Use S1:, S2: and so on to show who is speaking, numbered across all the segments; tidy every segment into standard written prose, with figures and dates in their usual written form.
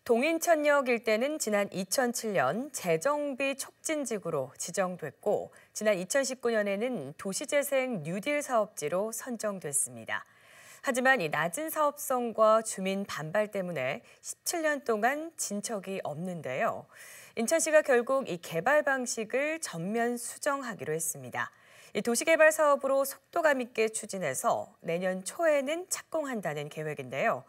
S1: 동인천역 일대는 지난 2007년 재정비 촉진지구로 지정됐고 지난 2019년에는 도시재생 뉴딜 사업지로 선정됐습니다. 하지만 이 낮은 사업성과 주민 반발 때문에 17년 동안 진척이 없는데요. 인천시가 결국 이 개발 방식을 전면 수정하기로 했습니다. 이 도시개발 사업으로 속도감 있게 추진해서 내년 초에는 착공한다는 계획인데요.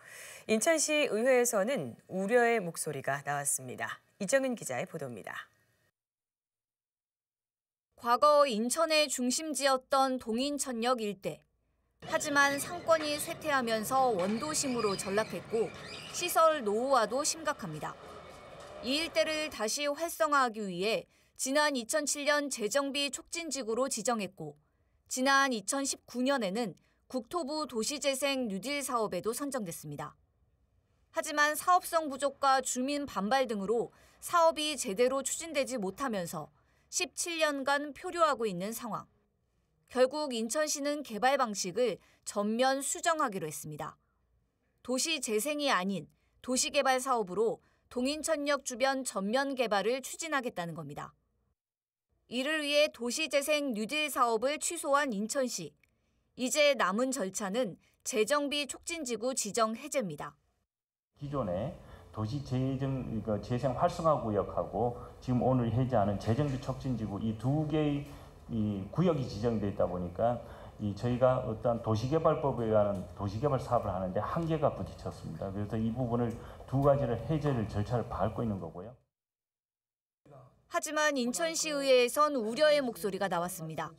S1: 인천시 의회에서는 우려의 목소리가 나왔습니다. 이정은 기자의 보도입니다.
S2: 과거 인천의 중심지였던 동인천역 일대. 하지만 상권이 쇠퇴하면서 원도심으로 전락했고 시설 노후화도 심각합니다. 이 일대를 다시 활성화하기 위해 지난 2007년 재정비 촉진지구로 지정했고 지난 2019년에는 국토부 도시재생 뉴딜 사업에도 선정됐습니다. 하지만 사업성 부족과 주민 반발 등으로 사업이 제대로 추진되지 못하면서 17년간 표류하고 있는 상황. 결국 인천시는 개발 방식을 전면 수정하기로 했습니다. 도시 재생이 아닌 도시개발 사업으로 동인천역 주변 전면 개발을 추진하겠다는 겁니다. 이를 위해 도시재생 뉴딜 사업을 취소한 인천시. 이제 남은 절차는 재정비 촉진지구 지정 해제입니다.
S3: 기존의 도시 재생 활성화 구역하고 지금 오늘 해제하는 재정비 촉진지구 이 두 개의 구역이 지정돼 있다 보니까 저희가 어떤 도시개발법에 관한 도시개발 사업을 하는데 한계가 부딪혔습니다. 그래서 이 부분을 두 가지를 해제를 절차를 밟고 있는 거고요.
S2: 하지만 인천시 의회에선 우려의 목소리가 나왔습니다.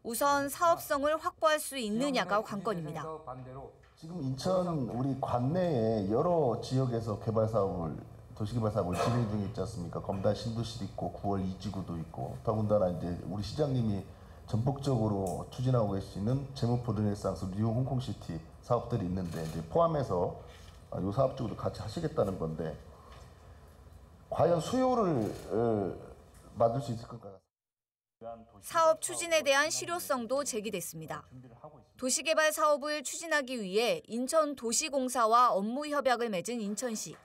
S2: 우선 사업성을 확보할 수 있느냐가 관건입니다.
S4: 지금 인천 우리 관내에 여러 지역에서 도시개발 사업을 진행 중에 있지 않습니까? 검단 신도시도 있고 9월 이지구도 있고 더군다나 이제 우리 시장님이 전폭적으로 추진하고 계시는 제무포 르네상스 뉴 홍콩시티 사업들이 있는데 이제 포함해서 이 사업 쪽으로 같이 하시겠다는 건데 과연 수요를 받을 수 있을 건가요?
S2: 사업 추진에 대한 실효성도 제기됐습니다. 도시개발 사업을 추진하기 위해 인천도시공사와 업무 협약을 맺은 인천시.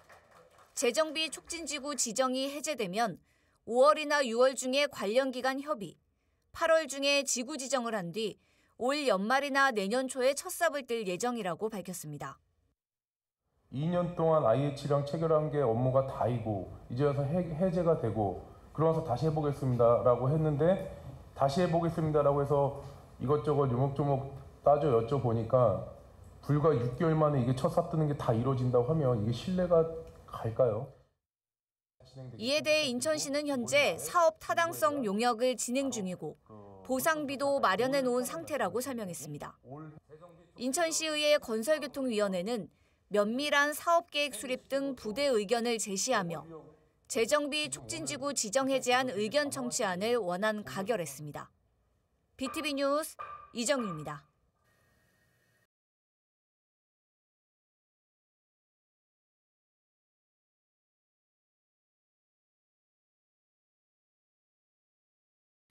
S2: 재정비 촉진지구 지정이 해제되면 5월이나 6월 중에 관련 기관 협의, 8월 중에 지구 지정을 한 뒤 올 연말이나 내년 초에 첫 삽을 뜰 예정이라고 밝혔습니다.
S5: 2년 동안 IH랑 체결한 게 업무가 다이고 이제 와서 해제가 되고 그러면서 다시 해보겠습니다라고 했는데 다시 해보겠습니다라고 해서 이것저것 요목조목 따져 여쭤보니까 불과 6개월 만에 이게 첫 삽 뜨는 게 다 이루어진다고 하면 이게 신뢰가 갈까요?
S2: 이에 대해 인천시는 현재 사업 타당성 용역을 진행 중이고 보상비도 마련해 놓은 상태라고 설명했습니다. 인천시의회 건설교통위원회는 면밀한 사업계획 수립 등 부대 의견을 제시하며 재정비 촉진지구 지정 해제안 의견 청취안을 원안 가결했습니다. BTV 뉴스 이정유입니다.